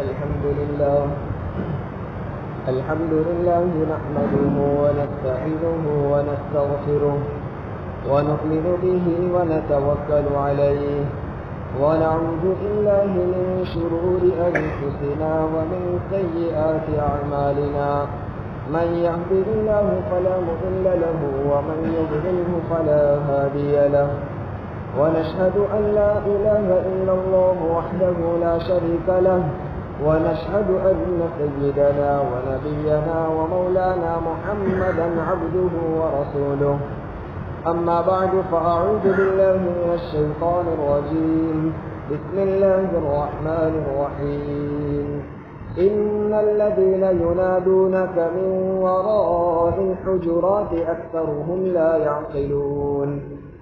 الحمد لله نحمده ونستعينه ونستغفره ونؤمن به ونتوكل عليه ونعوذ بالله من شرور أنفسنا ومن سيئات أعمالنا من يهده الله فلا مضل له ومن يضلله فلا هادي له ونشهد أن لا إله إلا الله وحده لا شريك له ونشهد أن سيدنا ونبينا ومولانا محمدا عبده ورسوله أما بعد فأعوذ بالله من الشيطان الرجيم بسم الله الرحمن الرحيم إن الذين ينادونك من وراء الحجرات أكثرهم لا يعقلون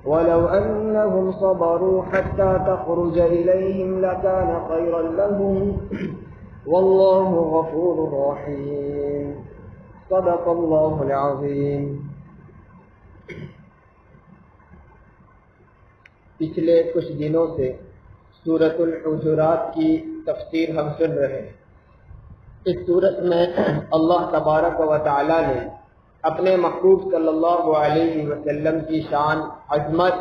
ولو أنهم صبروا حتى تخرج إليهم لكان خيرا لهم والله غفور رحيم صدق الله العظيم. پچھلے کچھ دنوں سے سورۃ الحجرات کی تفسیر ہم سن رہے ہیں. اس سورت میں اللہ تبارک و تعالی نے اپنے محبوب صلی اللہ علیہ وسلم کی شان، عظمت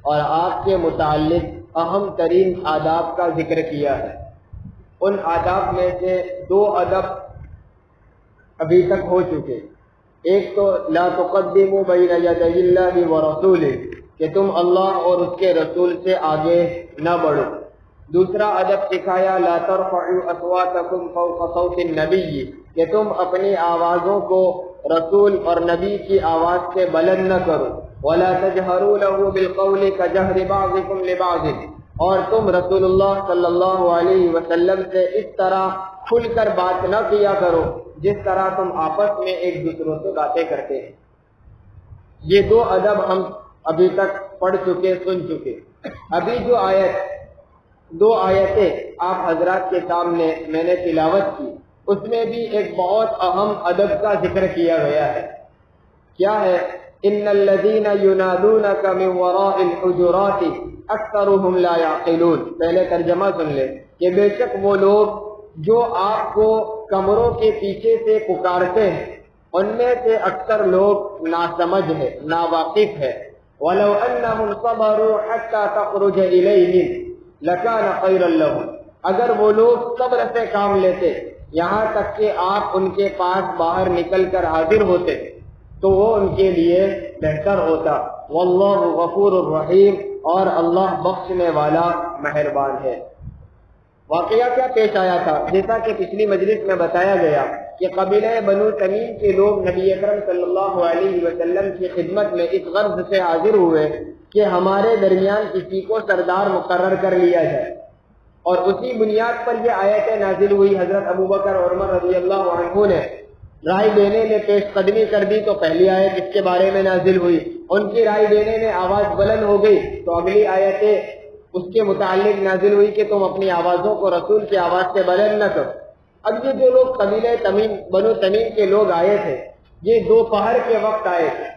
اور آپ کے متعلق اہم ترین آداب کا ذکر کیا ہے. ان آداب میں سے دو ادب ابھی تک ہو چکے. ایک تو لا تقدموا بین یدی اللہ ورسولہ، کہ تم اللہ اور اس کے رسول سے آگے نہ بڑھو. دوسرا ادب سکھایا لا ترفعوا اصواتکم فوق صوت النبی، کہ تم اپنی آوازوں کو رسول اور نبی کی آواز سے بلند نہ کرو. ولا تجہروا له بالقول كجهر بعضكم لبعض، اور تم رسول اللہ صلی اللہ علیہ وسلم سے اس طرح کھل کر بات نہ کیا کرو جس طرح تم آپس میں ایک دوسروں سے باتیں کرتے ہیں. یہ دو ادب ہم ابھی تک پڑھ چکے، سن چکے. ابھی جو دو آیتیں آپ حضرات کے سامنے میں نے تلاوت کی، اس میں بھی ایک بہت اہم ادب کا ذکر کیا گیا ہے. کیا ہے؟ ان الذین ینادونک من وراء الحجرات اکثرهم لا یعقلون. پہلے ترجمہ سن لیں کہ بے شک وہ لوگ جو آپ کو کمروں کے پیچھے سے پکارتے ہیں ان میں سے اکثر لوگ ناسمجھ ہے، ناواقف ہے. وَلَوْ أَنَّهُمْ صَبَرُوا حَتَّى تَخْرُجَ إِلَيْهِمْ لَكَانَ خَيْرًا لَهُمْ. اگر وہ لوگ صبر سے کام لیتے یہاں تک کہ آپ ان کے پاس باہر نکل کر حاضر ہوتے تو وہ ان کے لیے بہتر ہوتا. واللہ غفور الرحیم، اور اللہ بخشنے والا مہربان ہے. واقعہ کیا پیش آیا تھا؟ جیسا کہ پچھلی مجلس میں بتایا گیا کہ قبیلہ بنو تمیم کے لوگ نبی اکرم صلی اللہ علیہ وسلم کی خدمت میں اس غرض سے حاضر ہوئے کہ ہمارے درمیان کسی کو سردار مقرر کر لیا جائے، اور اسی بنیاد پر یہ آیتیں نازل ہوئی. حضرت ابوبکر اور عمر رضی اللہ عنہ نے رائے دینے میں پیش قدمی کر دی تو پہلی آیت اس کے بارے میں نازل ہوئی. ان کی رائے دینے میں آواز بلند ہو گئی تو اگلی آیتیں اس کے متعلق نازل ہوئی کہ تم اپنی آوازوں کو رسول کی آواز سے بلند نہ کرو. اب یہ جو لوگ قبیلہ بنو تمیم کے لوگ آئے تھے یہ دوپہر کے وقت آئے تھے،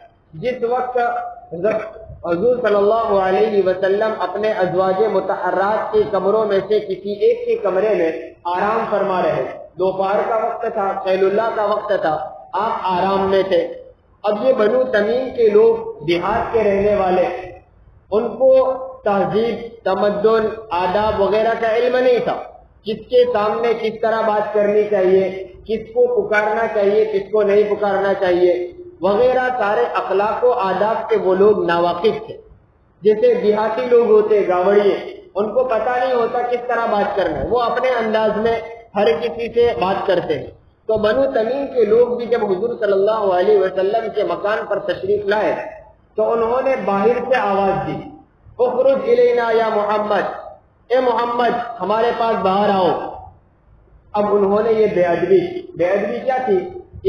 جس وقت حضور صلی اللہ علیہ وسلم اپنے ازواج مطہرات کے کمروں میں سے کسی ایک کے کمرے میں آرام فرما رہے. دوپہر کا وقت تھا، خیل اللہ کا وقت تھا، آپ آرام میں تھے. اب یہ بنو تمیم کے لوگ دیہات کے رہنے والے، ان کو تہذیب، تمدن، آداب وغیرہ کا علم نہیں تھا. کس کے سامنے کس طرح بات کرنی چاہیے، کس کو پکارنا چاہیے، کس کو نہیں پکارنا چاہیے وغیرہ سارے اخلاق و آداب سے وہ لوگ ناواقف تھے. جیسے دیہاتی لوگ ہوتے، گاوڑیے، ان کو پتہ نہیں ہوتا کس طرح بات کرنا ہے، وہ اپنے انداز میں ہر کسی سے بات کرتے ہیں. تو بنو تمیم کے لوگ بھی جب حضور صلی اللہ علیہ وسلم کے مکان پر تشریف لائے تو انہوں نے باہر سے آواز دی، اخرج الینا یا محمد، اے محمد ہمارے پاس باہر آؤ. اب انہوں نے یہ بے ادبی کی. بے ادبی کیا تھی؟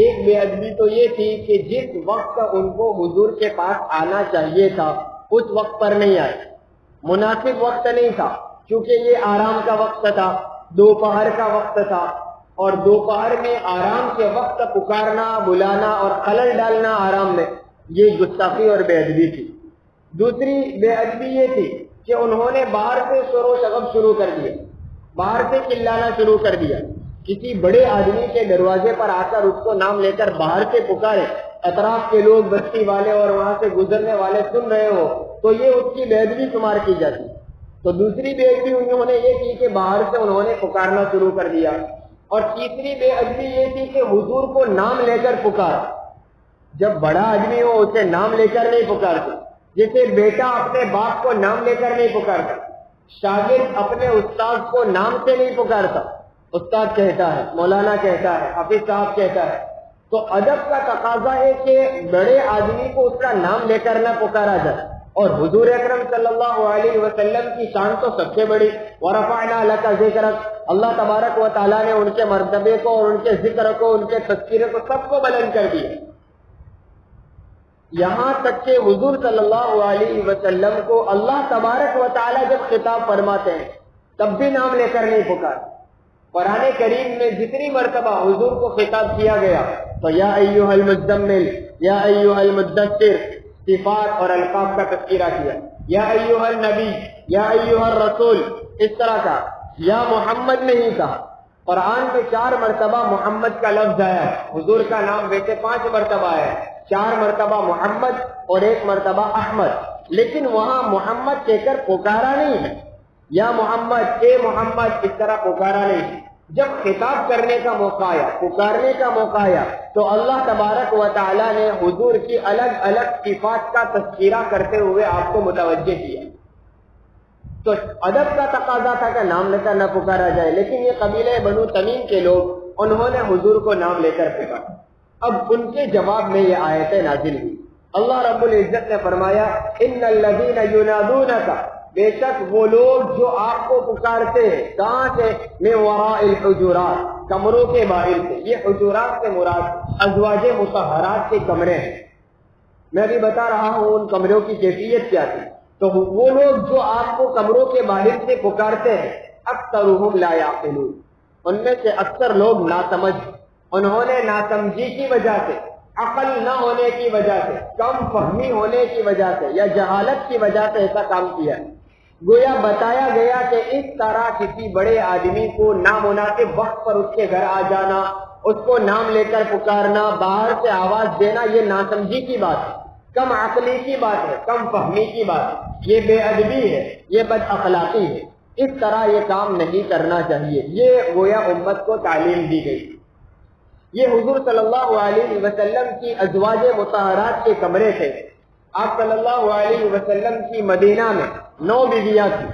ایک بے ادبی تو یہ تھی کہ جس وقت ان کو حضور کے پاس آنا چاہیے تھا اس وقت پر نہیں آئے. مناسب وقت نہیں تھا کیونکہ یہ آرام کا وقت تھا، دوپہر کا وقت تھا، اور دوپہر میں آرام کے وقت پکارنا، بلانا اور خلل ڈالنا آرام میں، یہ گستاخی اور بے ادبی تھی. دوسری بے ادبی یہ تھی کہ انہوں نے باہر سے شور و شغب شروع کر دیا، باہر سے چلانا شروع کر دیا کسی بڑے آدمی کے دروازے پر آ کر اس کو نام لے کر باہر سے پکارے، اطراف کے لوگ، بستی والے اور وہاں سے گزرنے والے سن رہے ہو، تو یہ اس کی بے ادبی شمار کی جاتی۔ تو دوسری بے ادبی انہوں نے یہ کی کہ باہر سے انہوں نے پکارنا شروع کر دیا، اور تیسری بے ادبی یہ تھی کہ حضور کو نام لے کر پکار۔ جب بڑا آدمی ہو اسے نام لے کر نہیں پکارتے، جیسے بیٹا اپنے باپ کو نام لے کر نہیں پکارتا، شاگرد اپنے استاد کو نام سے نہیں پکارتا، استاد کہتا ہے، مولانا کہتا ہے، حافظ صاحب کہتا ہے۔ تو ادب کا تقاضا ہے کہ بڑے آدمی کو اس کا نام لے کر نہ پکارا جائے، اور حضور اکرم صلی اللہ علیہ وسلم کی شان تو سب سے بڑی، وَرَفَعْنَا لَكَ ذِكْرَكَ، اللہ تبارک و تعالیٰ نے ان کے مرتبے کو اور ان کے ذکر کو، ان کے تذکرے کو، سب کو بلند کر دیا۔ یہاں تک کہ حضور صلی اللہ علیہ وسلم کو اللہ تبارک و تعالیٰ جب خطاب فرماتے ہیں تب بھی نام لے کر نہیں پکار۔ قرآن کریم میں جتنی مرتبہ حضور کو خطاب کیا گیا تو یا ایھا المزمل، یا ایھا المدثر، صفات اور القاب کا تذکرہ کیا، یا ایھا النبی، یا ایھا الرسول، اس طرح کا، یا محمد نہیں کہا۔ قرآن میں 4 مرتبہ محمد کا لفظ آیا ہے، حضور کا نام ویسے 5 مرتبہ آیا ہے، 4 مرتبہ محمد اور 1 مرتبہ احمد، لیکن وہاں محمد کہہ کر پکارا نہیں ہے، یا محمد، اے محمد، اس طرح پکارا نہیں ہے۔ جب خطاب کرنے کا موقع آیا، پکارنے کا موقع آیا، تو اللہ تبارک و تعالیٰ نے حضور کی الگ الگ صفات کا تذکرہ کرتے ہوئے آپ کو متوجہ کیا۔ تو ادب کا تقاضا تھا کہ نام لے کر نہ پکارا جائے، لیکن یہ قبیلہ بنو تمیم کے لوگ، انہوں نے حضور کو نام لے کر پکارا۔ اب ان کے جواب میں یہ آیتیں نازل ہوئی۔ اللہ رب العزت نے فرمایا، ان الذین ینادونک، بے شک وہ لوگ جو آپ کو پکارتے ہیں، کہاں سے؟ من وراء الحجرات، کمروں کے باہر سے۔ یہ حجرات سے مراد ازواج مطہرات کے کمرے ہیں۔ میں ابھی بتا رہا ہوں ان کمروں کی کیفیت کیا تھی۔ تو وہ لوگ جو آپ کو کمروں کے باہر سے پکارتے ہیں، اکثرهم لا یعقلون، ان میں سے اکثر لوگ ناسمجھ، انہوں نے ناسمجھی کی وجہ سے، عقل نہ ہونے کی وجہ سے، کم فہمی ہونے کی وجہ سے، یا جہالت کی وجہ سے ایسا کام کیا۔ گویا بتایا گیا کہ اس طرح کسی بڑے آدمی کو نامناسب وقت پر اس کے گھر آ جانا، اس کو نام لے کر پکارنا، باہر سے آواز دینا، یہ ناسمجھی کی بات ہے، کم عقلی کی بات ہے، کم فہمی کی بات ہے، یہ بے ادبی ہے، یہ بد اخلاقی ہے، اس طرح یہ کام نہیں کرنا چاہیے۔ یہ گویا امت کو تعلیم دی گئی۔ یہ حضور صلی اللہ علیہ وسلم کی ازواج مطہرات کے کمرے تھے۔ آپ صلی اللہ علیہ وسلم کی مدینہ میں 9 بیویاں تھیں،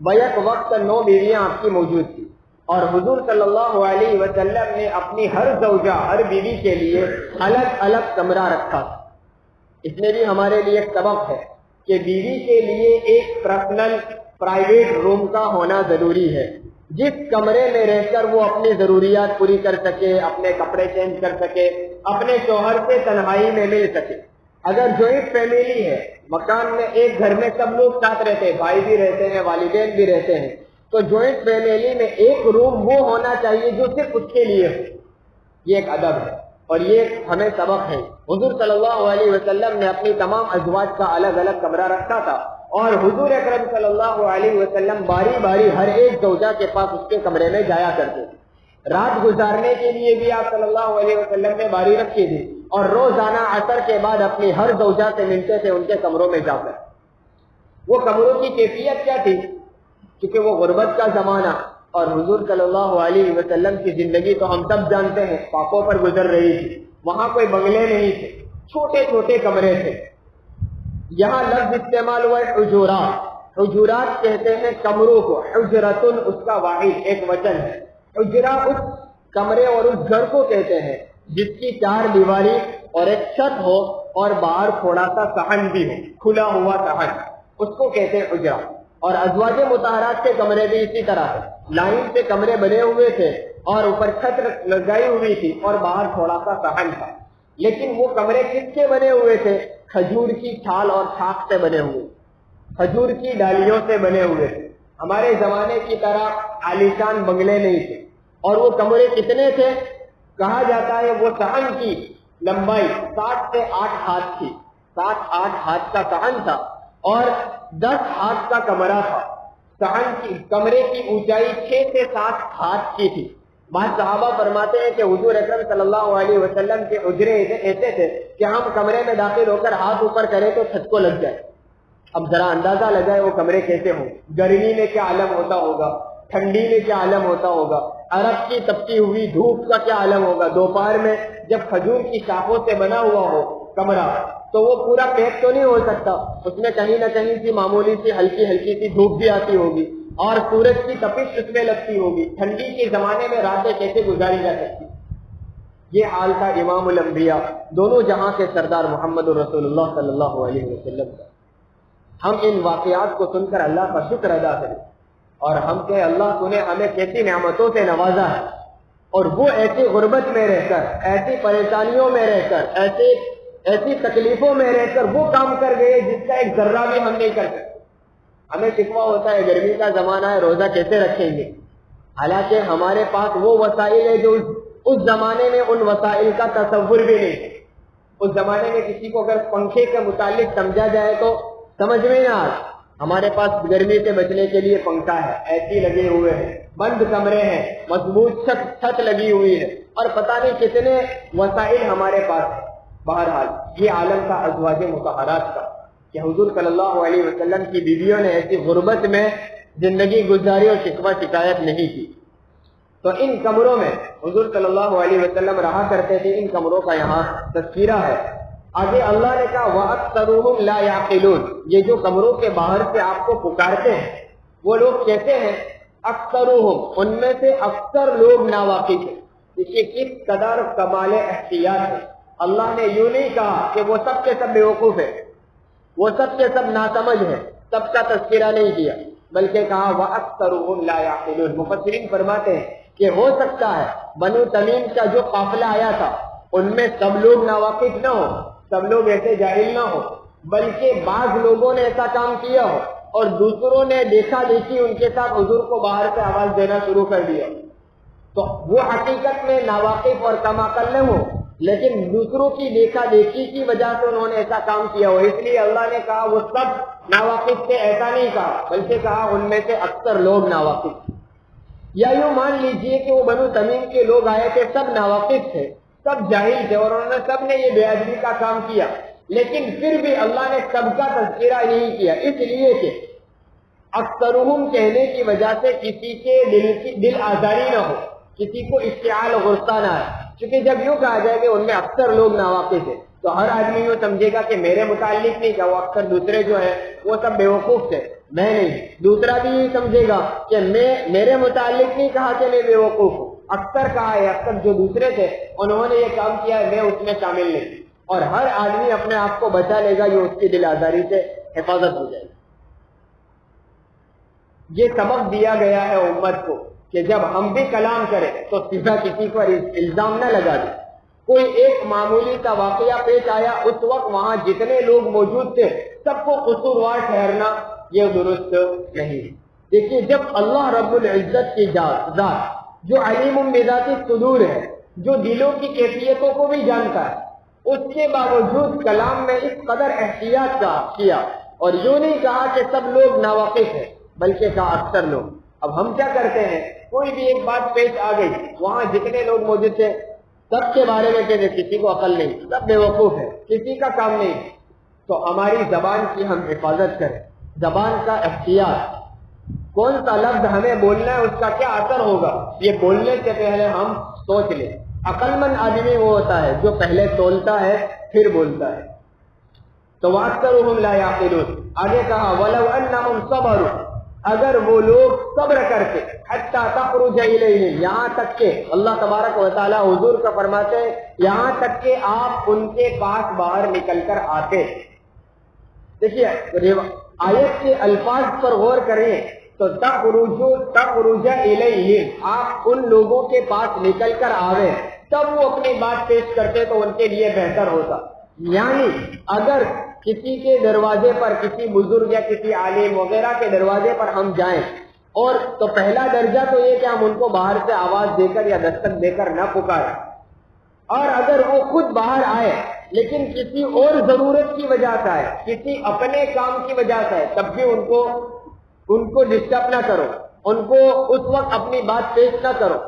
بیک وقت 9 بیویاں آپ کی موجود تھیں، اور حضور صلی اللہ علیہ وسلم نے اپنی ہر زوجہ، ہر بیوی کے لیے الگ الگ کمرہ رکھا تھا۔ اس میں بھی ہمارے لیے ایک سبق ہے کہ بیوی کے لیے ایک پرسنل پرائیویٹ روم کا ہونا ضروری ہے، جس کمرے میں رہ کر وہ اپنی ضروریات پوری کر سکے، اپنے کپڑے چینج کر سکے، اپنے شوہر سے تنہائی میں مل سکے۔ اگر جوائنٹ فیملی ہے، مکان میں ایک گھر میں سب لوگ ساتھ رہتے ہیں، بھائی بھی رہتے ہیں، والدین بھی رہتے ہیں، تو جوائنٹ فیملی میں ایک روم وہ ہونا چاہیے جو صرف اس کے لیے ہو۔ یہ ایک ادب ہے اور یہ ہمیں سبق ہے۔ حضور صلی اللہ علیہ وسلم نے اپنی تمام ازواج کا الگ الگ کمرہ رکھا تھا، اور حضور اکرم صلی اللہ علیہ وسلم باری باری ہر ایک زوجہ کے پاس اس کے کمرے میں جایا کرتے تھے۔ رات گزارنے کے لیے بھی آپ صلی اللہ علیہ وسلم نے باری رکھی تھی، اور روزانہ عصر کے بعد اپنی ہر زوجہ سے ملتے تھے ان کے کمروں میں جا کر۔ وہ کمروں کی کیفیت کیا تھی؟ کیونکہ وہ غربت کا زمانہ، اور حضور صلی اللہ علیہ وسلم کی زندگی تو ہم سب جانتے ہیں پاکوں پر گزر رہی تھی، وہاں کوئی بنگلے نہیں تھے، چھوٹے چھوٹے کمرے تھے۔ یہاں لفظ استعمال ہوا ہے حجرات۔ حجرات کہتے ہیں کمروں کو، حجرتن اس کا واحد ایک وچن ہے۔ حجرہ اس کمرے اور اس گھر کو کہتے ہیں جس کی 4 دیواری اور ایک چھت ہو، اور باہر تھوڑا سا صحن بھی ہو، کھلا ہوا صحن، اس کو کہتے ہیں حجرہ۔ اور ازواج مطہرات کے کمرے بھی اسی طرح ہے، لائن سے کمرے بنے ہوئے تھے، اور اوپر چھت لگائی ہوئی تھی، اور باہر تھوڑا سا صحن تھا۔ لیکن وہ کمرے کس کے بنے ہوئے تھے؟ کھجور کی چھال اور چھاک سے بنے ہوئے، کھجور کی ڈالیوں سے بنے ہوئے تھے۔ ہمارے زمانے کی طرح عالیشان بنگلے نہیں تھے۔ اور وہ کمرے کتنے تھے؟ کہا جاتا ہے وہ صحن کی لمبائی 7 سے 8 ہاتھ تھی، 7-8 ہاتھ کا صحن تھا، اور 10 ہاتھ کا کمرہ تھا۔ صحن کی کمرے کی اونچائی 6 سے 7 ہاتھ کی تھی، بعض صحابہ فرماتے ہیں کہ حضور اکرم صلی اللہ علیہ وسلم کے حجرے ایسے تھے کہ ہم کمرے میں داخل ہو کر ہاتھ اوپر کریں تو چھت کو لگ جائے. اب ذرا اندازہ لگائے وہ کمرے کیسے ہوں, گرمی میں کیا عالم ہوتا ہوگا, ٹھنڈی میں کیا عالم ہوتا ہوگا, عرب کی تپتی ہوئی دھوپ کا کیا عالم ہوگا. دوپہر میں جب کھجور کی شاخوں سے بنا ہوا ہو کمرہ تو وہ پورا پیک تو نہیں ہو سکتا, اس میں کہیں نہ کہیں سی معمولی سی ہلکی ہلکی سی دھوپ بھی آتی ہوگی اور سورج کی تپش اس میں لگتی ہوگی. ٹھنڈی کے زمانے میں راتیں کیسے گزاری جا سکتی. یہ حال تھا امام الانبیاء دونوں جہاں کے سردار محمد رسول اللہ صلی اللہ علیہ وسلم کا. ہم ان واقعات کو سن کر اللہ کا شکر ادا کریں اور ہم کہ اللہ تو نے ہمیں کیسی نعمتوں سے نوازا ہے, اور وہ ایسی غربت میں رہ کر, ایسی پریشانیوں میں رہ کر, ایسی تکلیفوں میں رہ کر وہ کام کر گئے جس کا ایک ذرہ بھی ہم نہیں کر سکتے. ہمیں شکوہ ہوتا ہے گرمی کا زمانہ ہے روزہ کیسے رکھیں گے, حالانکہ ہمارے پاس وہ وسائل ہے جو اس زمانے میں ان وسائل کا تصور بھی نہیں ہے. اس زمانے میں کسی کو اگر پنکھے کے متعلق سمجھا جائے تو سمجھ میں نہ آ. ہمارے پاس گرمی سے بچنے کے لیے پنکھا ہے, ایسی لگے ہوئے ہیں, بند کمرے ہیں, مضبوط چھت لگی ہوئی ہے, اور پتہ نہیں کتنے وسائل ہمارے پاس ہیں. بہرحال یہ عالم کا ازواج مطہرات کا کہ حضور صلی اللہ علیہ وسلم کی بیویوں نے ایسی غربت میں زندگی گزاری اور شکوہ شکایت نہیں کی. تو ان کمروں میں حضور صلی اللہ علیہ وسلم رہا کرتے تھے. ان کمروں کا یہاں تذکرہ ہے. آگے اللہ نے کہا وَأَكْثَرُهُمْ لَا يَعْقِلُونَ. یہ جو کمروں کے باہر سے آپ کو پکارتے ہیں وہ لوگ کیسے ہیں؟ اکثرهم, ان میں سے اکثر لوگ ناواقف ہیں. دیکھیے کس قدر کمال احتیاط ہے. اللہ نے یوں نہیں کہا کہ وہ سب کے سب بیوقوف ہے, وہ سب کے سب ناسمجھ ہے, سب کا تذکرہ نہیں کیا, بلکہ کہا وَأَكْثَرُهُمْ لَا يَعْقِلُونَ. مفسرین فرماتے ہیں کہ ہو سکتا ہے بنو تمیم کا جو قافلہ آیا تھا ان میں سب لوگ ناواقف نہ ہو, سب لوگ ایسے جاہل نہ ہو, بلکہ بعض لوگوں نے ایسا کام کیا ہو اور دوسروں نے دیکھا دیکھی ان کے ساتھ حضور کو باہر سے آواز دینا شروع کر دیا. تو وہ حقیقت میں ناواقف اور کم عقل نہ ہو, لیکن دوسروں کی دیکھا دیکھی کی وجہ سے انہوں نے ایسا کام کیا ہو. اس لیے اللہ نے کہا وہ سب ناواقف تھے, ایسا نہیں کہا, بلکہ کہا ان میں سے اکثر لوگ ناواقف. یا یوں مان لیجئے کہ وہ بنو تمیم کے لوگ آئے تھے, سب ناواقف تھے, سب جاہل تھے, اور انہوں نے سب نے یہ بے ادبی کا کام کیا, لیکن پھر بھی اللہ نے سب کا تذکرہ نہیں کیا, اس لیے کہ اکثرہم کہنے کی وجہ سے کسی کے دل آزاری نہ ہو, کسی کو اشتعال غصہ نہ آئے. کیونکہ جب یوں کہا جائے کہ ان میں اکثر لوگ ناواقف ہیں تو ہر آدمی یوں سمجھے گا کہ میرے متعلق نہیں کہا, وہ اکثر دوسرے جو ہیں وہ سب بیوقوف تھے, میں نہیں. دوسرا بھی یہ سمجھے گا کہ میرے متعلق نہیں کہا کہ میں بیوقوف ہوں, اکثر کہا ہے, اکثر جو دوسرے تھے انہوں نے یہ کام کیا ہے, میں اس میں شامل نہیں. اور ہر آدمی اپنے آپ کو بچا لے گا, یہ اس کی دل آزاری سے حفاظت ہو جائے گی. یہ سبق دیا گیا ہے امت کو کہ جب ہم بھی کلام کریں تو سیدھا کسی پر الزام نہ لگا دیں. کوئی ایک معمولی کا واقعہ پیش آیا, اس وقت وہاں جتنے لوگ موجود تھے سب کو قصوروار ٹھہرنا یہ درست نہیں. دیکھیے جب اللہ رب العزت کی ذات جو علیم بذات الصدور ہے, جو دلوں کی کیفیتوں کو بھی جانتا ہے, اس کے باوجود کلام میں اس قدر احتیاط کا کیا اور یوں نہیں کہا کہ سب لوگ ناواقف ہیں, بلکہ کہا اکثر لوگ. اب ہم کیا کرتے ہیں, کوئی بھی ایک بات پیش آ گئی, وہاں جتنے لوگ موجود تھے سب کے بارے میں کہتے کسی کو عقل نہیں, سب بیوقوف ہے, کسی کا کام نہیں. تو ہماری زبان کی ہم حفاظت کریں, زبان کا اختیار, کون سا لفظ ہمیں بولنا ہے, اس کا کیا اثر ہوگا, یہ بولنے سے پہلے ہم سوچ لیں. عقل مند آدمی وہ ہوتا ہے جو پہلے تولتا ہے پھر بولتا ہے. تو وَأَكْثَرُهُمْ لَا يَعْقِلُونَ. آگے کہا وَلَوْ أَنَّهُمْ صَبَرُوا, اگر وہ لوگ صبر کرتے, حَتَّى تَخْرُجَ إِلَيْهِمْ, یہاں تک کہ اللہ تبارک و تعالی حضور کا فرماتے ہیں یہاں تک کہ آپ ان کے پاس باہر نکل کر آتے. دیکھیے آیت کے الفاظ پر غور کریں تو تخرج الیہم, آپ ان لوگوں کے پاس نکل کر آوے تب وہ اپنی بات پیش کرتے تو ان کے لیے بہتر ہوتا. یعنی اگر کسی کے دروازے پر, کسی بزرگ یا کسی عالم وغیرہ کے دروازے پر ہم جائیں, اور تو پہلا درجہ تو یہ کہ ہم ان کو باہر سے آواز دے کر یا دستک دے کر نہ پکاریں, اور اگر وہ خود باہر آئے لیکن کسی اور ضرورت کی وجہ سے آئے, کسی اپنے کام کی وجہ سے آئے, تب بھی ان کو ڈسٹرب نہ کرو, ان کو اس وقت اپنی بات پیش نہ کرو.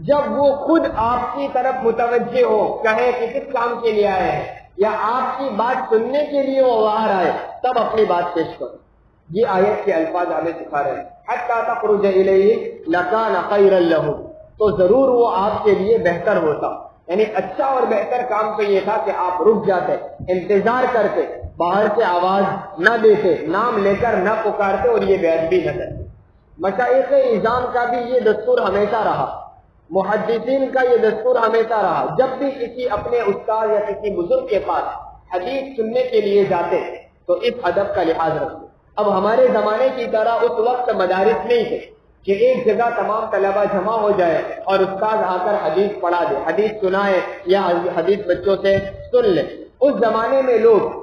جب وہ خود آپ کی طرف متوجہ ہو، کہے کہ کس کام کے لیے آئے ہیں، یا آپ کی بات سننے کے لیے وہ باہر آئے، تب اپنی بات پیش کرو۔ یہ آیت کے الفاظ ہمیں سکھا رہے ہیں، حتی تخرج الیہ لکان خیرا لہ، تو ضرور وہ آپ کے لیے بہتر ہوتا، یعنی اچھا اور بہتر کام تو یہ تھا کہ آپ رک جاتے، انتظار کرتے، باہر سے آواز نہ دیتے، نام لے کر نہ پکارتے اور یہ بے ادبی نہ کرتے۔ مشائخ اعظام کا بھی یہ دستور ہمیشہ رہا، محدثین کا یہ دستور ہمیشہ رہا، جب بھی کسی اپنے استاد یا کسی بزرگ کے پاس حدیث سننے کے لیے جاتے تو اس ادب کا لحاظ رکھتے۔ اب ہمارے زمانے کی طرح اس وقت مدارس نہیں تھے کہ ایک جگہ تمام طلبہ جمع ہو جائے اور استاد آ کر حدیث پڑھا دے، حدیث سنائے یا حدیث بچوں سے سن لے۔ اس زمانے میں لوگ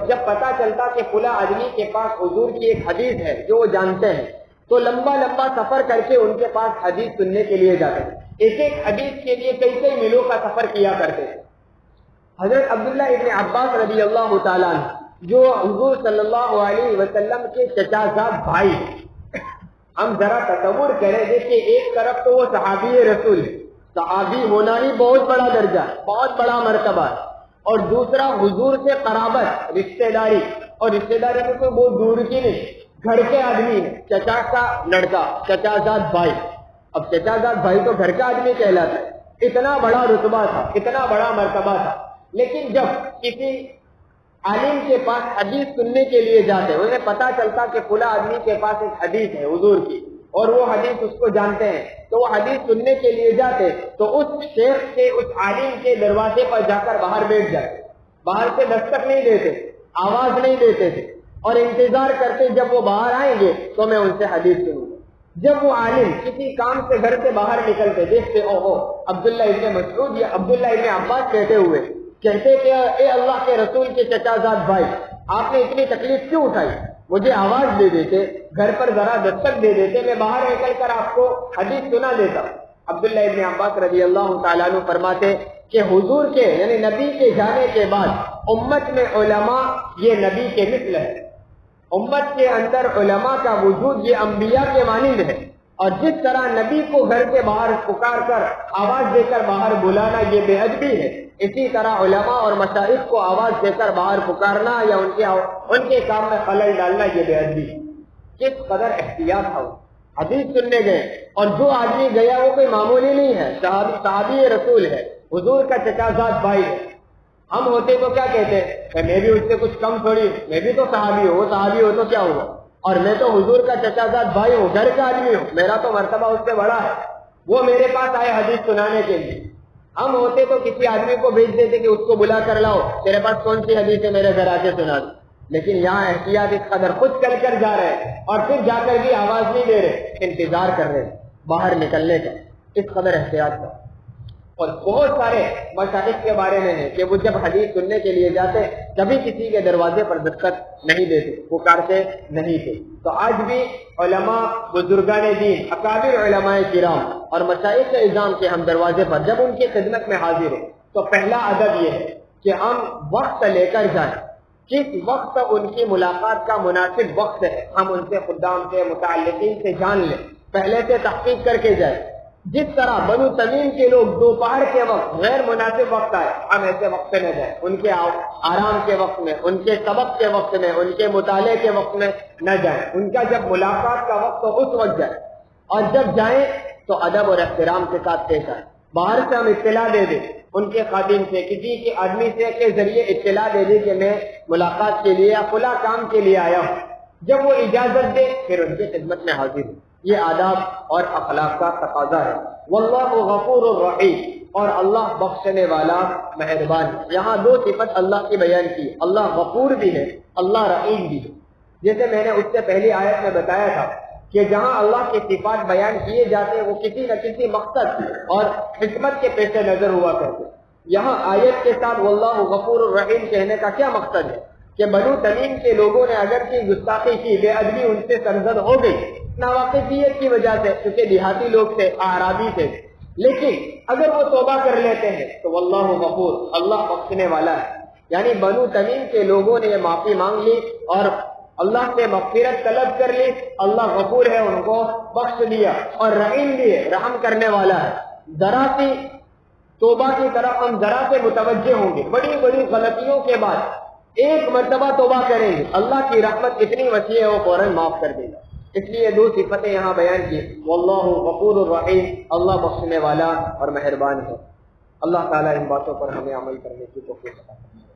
جب پتہ چلتا کہ فلاں آدمی کے پاس حضور کی ایک حدیث ہے جو وہ جانتے ہیں، تو لمبا سفر کر کے ان کے پاس حدیث سننے کے لیے جاتے ہیں۔ ایک ایک حدیث کے لیے کئی کئی میلوں کا سفر کیا کرتے ہیں۔ حضرت عبداللہ ابن عباس رضی اللہ تعالیٰ عنہ، جو حضور صلی اللہ علیہ وسلم کے چچا زاد بھائی، ہم ذرا تصور کریں، دیکھیں ایک طرف تو وہ صحابی رسول ہے، صحابی ہونا ہی بہت بڑا درجہ ہے، بہت بڑا مرتبہ ہے، اور دوسرا حضور سے قرابت، رشتہ داری، اور رشتہ داری میں کوئی بہت دور کی نہیں، گھر کے آدمی ہے، چچا کا لڑکا، چچا زاد بھائی۔ اب چچا زاد بھائی تو گھر کا آدمی کہلاتا ہے، اتنا بڑا رتبہ تھا، اتنا بڑا مرتبہ تھا۔ لیکن جب کسی عالم کے پاس حدیث سننے کے لیے جاتے، انہیں پتا چلتا کہ فلاں آدمی کے پاس ایک حدیث ہے حضور کی، اور وہ حدیث اس کو جانتے ہیں، تو وہ حدیث سننے کے لیے جاتے تو اس شیخ کے، اس عالم کے دروازے پر جا کر باہر بیٹھ جاتے، باہر سے دستک نہیں دیتے، آواز نہیں دیتے تھے، اور انتظار کرتے جب وہ باہر آئیں گے تو میں ان سے حدیث سنوں گا۔ جب وہ عالم کسی کام سے گھر سے باہر نکلتے، دیکھتے اوہو عبداللہ ابن مسعود یا عبداللہ ابن عباس کہتے ہوئے، کہتے کہ اے اللہ کے رسول کے چچا زاد بھائی، آپ نے اتنی تکلیف کیوں اٹھائی؟ مجھے آواز دے دیتے، گھر پر ذرا دستک دے دیتے، میں باہر نکل کر آپ کو حدیث سنا دیتا۔ عبداللہ ابن عباس رضی اللہ تعالیٰ عنہ فرماتے کہ حضور کے یعنی نبی کے جانے کے بعد امت میں علماء یہ نبی کے مثل ہے، امت کے اندر علماء کا وجود یہ انبیاء کے مانند ہے، اور جس طرح نبی کو گھر کے باہر پکار کر آواز دے کر باہر بلانا یہ بے ادبی ہے، اسی طرح علماء اور مشائخ کو آواز دے کر باہر پکارنا یا ان کے کام میں خلل ڈالنا یہ بے ادبی ہے۔ کس قدر احتیاط تھا، حدیث سننے گئے، اور جو آدمی گیا وہ کوئی معمولی نہیں ہے، صحابی رسول ہے، حضور کا چچا زاد بھائی ہے۔ ہم ہوتے تو کیا کہتے ہیں، میں بھی اس سے کچھ کم تھوڑی، میں بھی تو صحابی ہوں، وہ صحابی ہو تو کیا ہوا، اور میں تو حضور کا چچا زاد بھائی ہوں، گھر کا آدمی ہوں، میرا تو مرتبہ اس سے بڑا ہے، وہ میرے پاس آئے حدیث سنانے کے لیے۔ ہم ہوتے تو کسی آدمی کو بھیج دیتے کہ اس کو بلا کر لاؤ، تیرے پاس کون سی حدیث ہے میرے گھر آ کے سنا دو۔ لیکن یہاں احتیاط اس قدر، خود چل کر جا رہے ہیں اور پھر جا کر بھی آواز نہیں دے رہے، انتظار کر رہے باہر نکلنے کا، اس قدر احتیاط کا۔ اور بہت سارے مشائخ کے بارے میں ہے کہ وہ جب حدیث سننے کے لیے جاتے کبھی کسی کے دروازے پر دستک نہیں دیتے، پکارتے نہیں تھے۔ تو آج بھی علماء، بزرگان دین، اکابر علماء کرام اور مشائخ اعظام کے ہم دروازے پر جب ان کی خدمت میں حاضر ہو تو پہلا ادب یہ ہے کہ ہم وقت لے کر جائیں، کس وقت ان کی ملاقات کا مناسب وقت ہے، ہم ان سے خدام سے، متعلقین سے جان لیں، پہلے سے تحقیق کر کے جائیں۔ جس طرح بنو تمیم کے لوگ دوپہر کے وقت غیر مناسب وقت آئے، ہم ایسے وقت پہ نہ جائیں، ان کے آرام کے وقت میں، ان کے سبق کے وقت میں، ان کے مطالعے کے وقت میں نہ جائیں، ان کا جب ملاقات کا وقت ہو اس وقت جائیں، اور جب جائیں تو ادب اور احترام کے ساتھ پیش آئیں۔ باہر سے ہم اطلاع دے دیں، ان کے خادم سے، کسی کے آدمی سے کے ذریعے اطلاع دے دیں کہ میں ملاقات کے لیے یا فلاں کام کے لیے آیا ہوں، جب وہ اجازت دے پھر ان کی خدمت میں حاضر ہوں۔ یہ آداب اور اخلاق کا تقاضا ہے۔ واللہ غفور الرحیم، اور اللہ بخشنے والا مہربان ہے۔ یہاں دو صفت اللہ کی بیان کی، اللہ غفور بھی ہے، اللہ رحیم بھی ہے۔ جیسے میں نے اس سے پہلی آیت میں بتایا تھا کہ جہاں اللہ کے صفات بیان کیے جاتے وہ کسی نہ کسی مقصد اور حکمت کے پیش نظر ہوا کرتے۔ یہاں آیت کے ساتھ واللہ غفور الرحیم کہنے کا کیا مقصد ہے کہ بنو تمیم کے لوگوں نے اگر کی گستاخی کی، بے ادبی ان سے سرزد ہو گئی ناواقفیت کی وجہ سے، کیونکہ دیہاتی لوگ تھے، اعرابی تھے، لیکن اگر وہ توبہ کر لیتے ہیں تو واللہ غفور، اللہ بخشنے والا ہے۔ یعنی بنو تمیم کے لوگوں نے یہ معافی مانگ لی اور اللہ سے مغفرت طلب کر لی، اللہ غفور ہے، ان کو بخش دیا، اور رحیم بھی ہے، رحم کرنے والا ہے۔ ذرا سی توبہ کی طرف ہم ذرا سے متوجہ ہوں گے، بڑی بڑی غلطیوں کے بعد ایک مرتبہ توبہ کریں گے، اللہ کی رحمت اتنی وسیع ہے وہ فوراً معاف کر دے گا۔ اس لیے دو صفتیں یہاں بیان کی، واللہ غفور الرحیم، اللہ بخشنے والا اور مہربان ہے۔ اللہ تعالیٰ ان باتوں پر ہمیں عمل کرنے کی توفیق عطا فرمائے۔